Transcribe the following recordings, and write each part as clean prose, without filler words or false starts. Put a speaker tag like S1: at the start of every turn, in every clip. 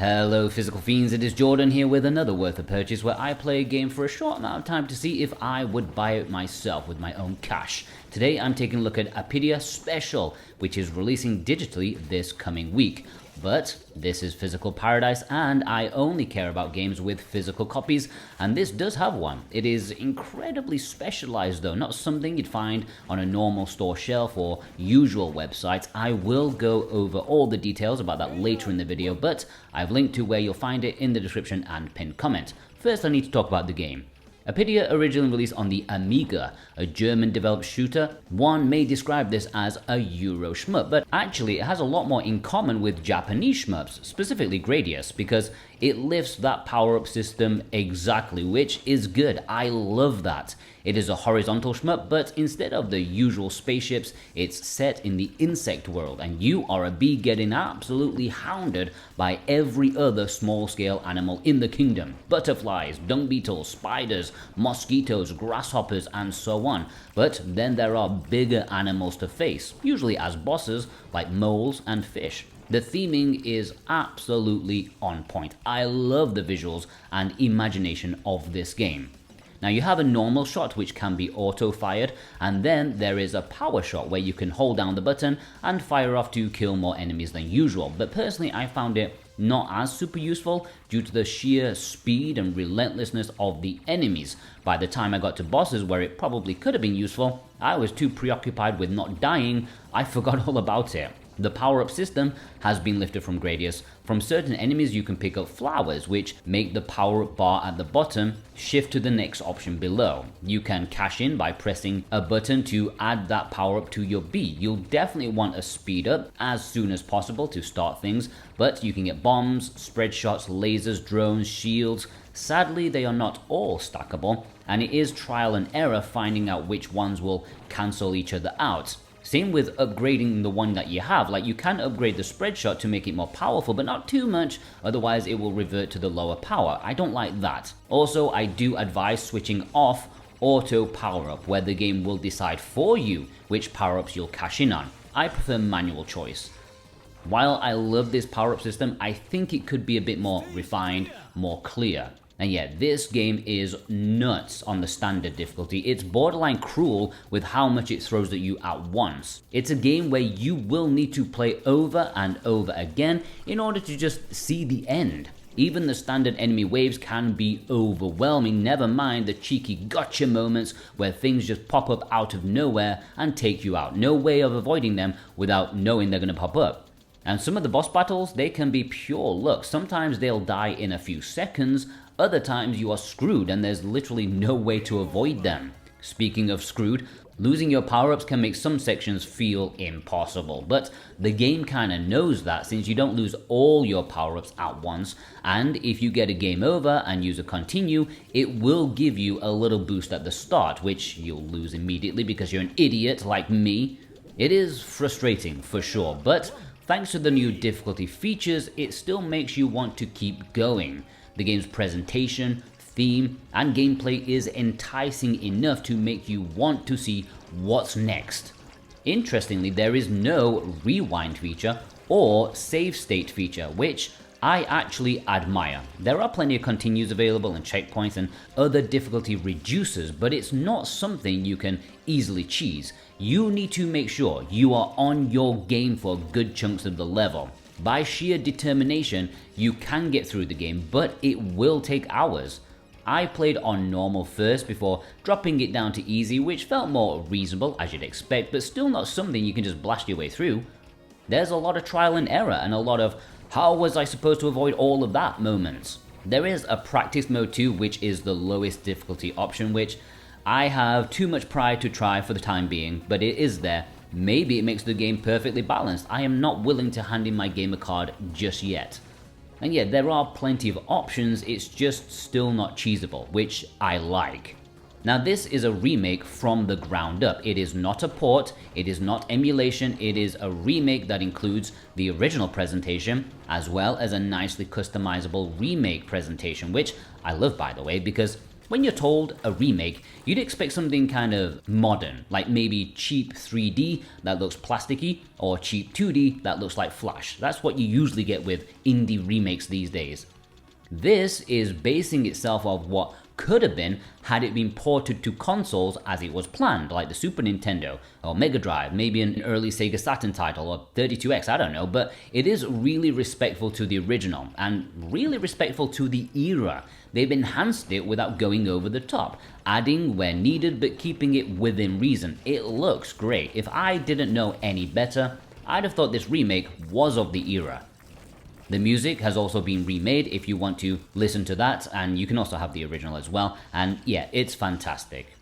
S1: Hello Physical Fiends, it is Jordan here with another Worth a Purchase where I play a game for a short amount of time to see if I would buy it myself with my own cash. Today I'm taking a look at Apidya Special, which is releasing digitally this coming week. But this is Physical Paradise and I only care about games with physical copies, and this does have one. It is incredibly specialized though, not something you'd find on a normal store shelf or usual websites. I will go over all the details about that later in the video, but I've linked to where you'll find it in the description and pinned comment. First I need to talk about the game. Apidya originally released on the Amiga, a German-developed shooter. One may describe this as a Euro shmup, but actually it has a lot more in common with Japanese shmups, specifically Gradius, because it lifts that power-up system exactly, which is good. I love that. It is a horizontal shmup, but instead of the usual spaceships, it's set in the insect world, and you are a bee getting absolutely hounded by every other small-scale animal in the kingdom. Butterflies, dung beetles, spiders, mosquitoes, grasshoppers, and so on. But then there are bigger animals to face, usually as bosses like moles and fish. The theming is absolutely on point. I love the visuals and imagination of this game. Now you have a normal shot which can be auto-fired, and then there is a power shot where you can hold down the button and fire off to kill more enemies than usual. But personally I found it not as super useful due to the sheer speed and relentlessness of the enemies. By the time I got to bosses where it probably could have been useful, I was too preoccupied with not dying, I forgot all about it. The power-up system has been lifted from Gradius. From certain enemies you can pick up flowers which make the power-up bar at the bottom shift to the next option below. You can cash in by pressing a button to add that power-up to your bee. You'll definitely want a speed up as soon as possible to start things, but you can get bombs, spread shots, lasers, drones, shields. Sadly they are not all stackable, and it is trial and error finding out which ones will cancel each other out. Same with upgrading the one that you have, like you can upgrade the spread shot to make it more powerful, but not too much, otherwise it will revert to the lower power. I don't like that. Also, I do advise switching off auto power up, where the game will decide for you which power ups you'll cash in on. I prefer manual choice. While I love this power up system, I think it could be a bit more refined, more clear. And yet, this game is nuts on the standard difficulty. It's borderline cruel with how much it throws at you at once. It's a game where you will need to play over and over again in order to just see the end. Even the standard enemy waves can be overwhelming, never mind the cheeky gotcha moments where things just pop up out of nowhere and take you out. No way of avoiding them without knowing they're going to pop up. And some of the boss battles, they can be pure luck. Sometimes they'll die in a few seconds, other times you are screwed and there's literally no way to avoid them. Speaking of screwed, losing your power-ups can make some sections feel impossible, but the game kinda knows that since you don't lose all your power-ups at once, and if you get a game over and use a continue, it will give you a little boost at the start, which you'll lose immediately because you're an idiot like me. It is frustrating for sure, but thanks to the new difficulty features, it still makes you want to keep going. The game's presentation, theme, and gameplay is enticing enough to make you want to see what's next. Interestingly, there is no rewind feature or save state feature, which I actually admire. There are plenty of continues available and checkpoints and other difficulty reducers, but it's not something you can easily cheese. You need to make sure you are on your game for good chunks of the level. By sheer determination, you can get through the game, but it will take hours. I played on normal first before dropping it down to easy, which felt more reasonable as you'd expect, but still not something you can just blast your way through. There's a lot of trial and error and a lot of how was I supposed to avoid all of that moments. There is a practice mode too, which is the lowest difficulty option, which I have too much pride to try for the time being, but it is there. Maybe it makes the game perfectly balanced. I am not willing to hand in my gamer card just yet. And yet there are plenty of options, it's just still not cheesable, which I like. Now this is a remake from the ground up. It is not a port, it is not emulation, it is a remake that includes the original presentation as well as a nicely customizable remake presentation, which I love by the way, because When you're told a remake, you'd expect something kind of modern, like maybe cheap 3D that looks plasticky, or cheap 2D that looks like Flash. That's what you usually get with indie remakes these days. This is basing itself off what could have been had it been ported to consoles as it was planned, like the Super Nintendo or Mega Drive, maybe an early Sega Saturn title or 32X, I don't know, but it is really respectful to the original and really respectful to the era. They've enhanced it without going over the top, adding where needed but keeping it within reason. It looks great. If I didn't know any better, I'd have thought this remake was of the era. The music has also been remade if you want to listen to that, and you can also have the original as well, and yeah, it's fantastic.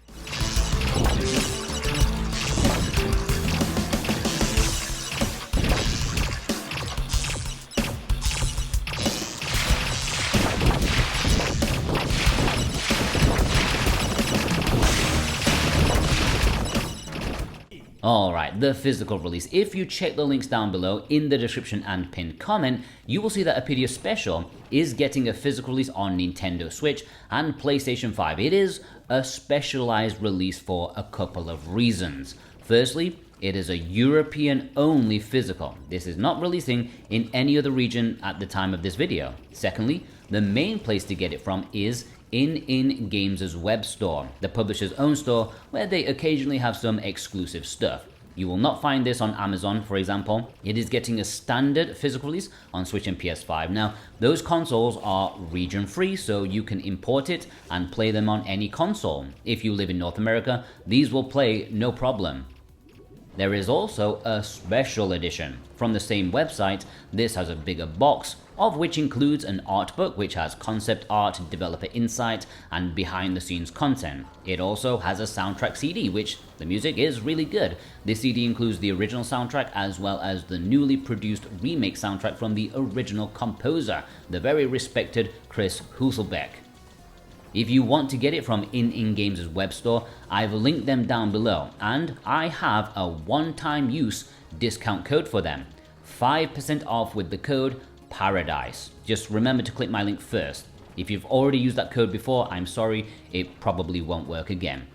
S1: Alright, the physical release. If you check the links down below in the description and pinned comment, you will see that Apidya Special is getting a physical release on Nintendo Switch and PlayStation 5. It is a specialized release for a couple of reasons. Firstly, it is a European-only physical. This is not releasing in any other region at the time of this video. Secondly, the main place to get it from is in Games' web store, the publisher's own store, where they occasionally have some exclusive stuff. You will not find this on Amazon, for example. It is getting a standard physical release on Switch and PS5. Now, those consoles are region-free, so you can import it and play them on any console. If you live in North America, these will play no problem. There is also a special edition. From the same website, this has a bigger box, of which includes an art book which has concept art, developer insight, and behind-the-scenes content. It also has a soundtrack CD, which the music is really good. This CD includes the original soundtrack as well as the newly produced remake soundtrack from the original composer, the very respected Chris Hülsbeck. If you want to get it from in Games' web store, I've linked them down below, and I have a one-time use discount code for them. 5% off with the code PARADISE. Just remember to click my link first. If you've already used that code before, I'm sorry, it probably won't work again.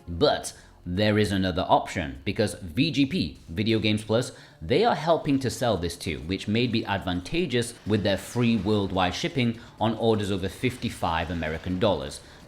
S1: But there is another option, because VGP, Video Games Plus, they are helping to sell this too, which may be advantageous with their free worldwide shipping on orders over $55 American.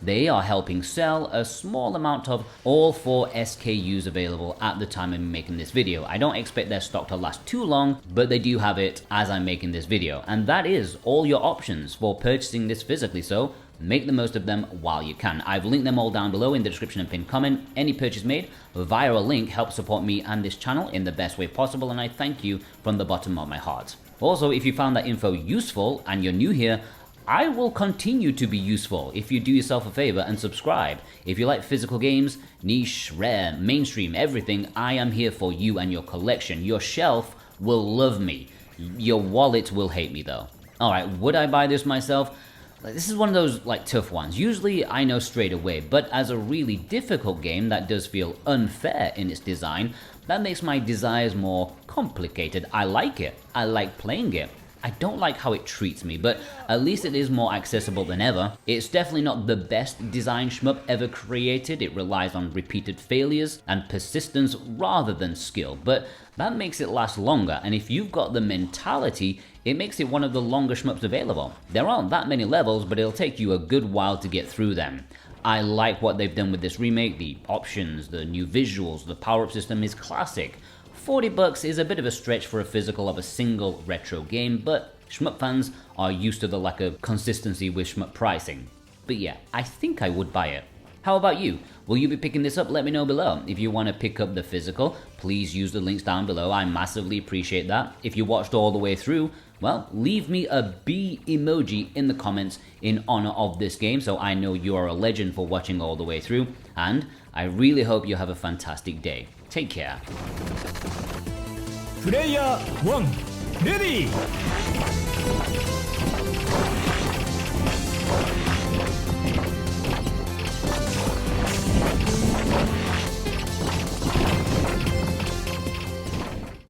S1: They are helping sell a small amount of all 4 SKUs available at the time I'm making this video. I don't expect their stock to last too long, but they do have it as I'm making this video. And that is all your options for purchasing this physically, so make the most of them while you can. I've linked them all down below in the description and pinned comment. Any purchase made via a link helps support me and this channel in the best way possible, and I thank you from the bottom of my heart. Also, if you found that info useful and you're new here, I will continue to be useful if you do yourself a favor and subscribe. If you like physical games, niche, rare, mainstream, everything, I am here for you and your collection. Your shelf will love me. Your wallet will hate me though. Alright, would I buy this myself? This is one of those tough ones. Usually I know straight away, but as a really difficult game that does feel unfair in its design, that makes my desires more complicated. I like it. I like playing it. I don't like how it treats me, but at least it is more accessible than ever. It's definitely not the best design shmup ever created. It relies on repeated failures and persistence rather than skill, but that makes it last longer, and if you've got the mentality, it makes it one of the longer shmups available. There aren't that many levels, but it'll take you a good while to get through them. I like what they've done with this remake. The options, the new visuals, the power-up system is classic. $40 is a bit of a stretch for a physical of a single retro game, but shmup fans are used to the lack of consistency with shmup pricing. But yeah, I think I would buy it. How about you? Will you be picking this up? Let me know below. If you want to pick up the physical, please use the links down below. I massively appreciate that. If you watched all the way through, well, leave me a B emoji in the comments in honor of this game, so I know you are a legend for watching all the way through, and I really hope you have a fantastic day. Take care.
S2: Player 1 ready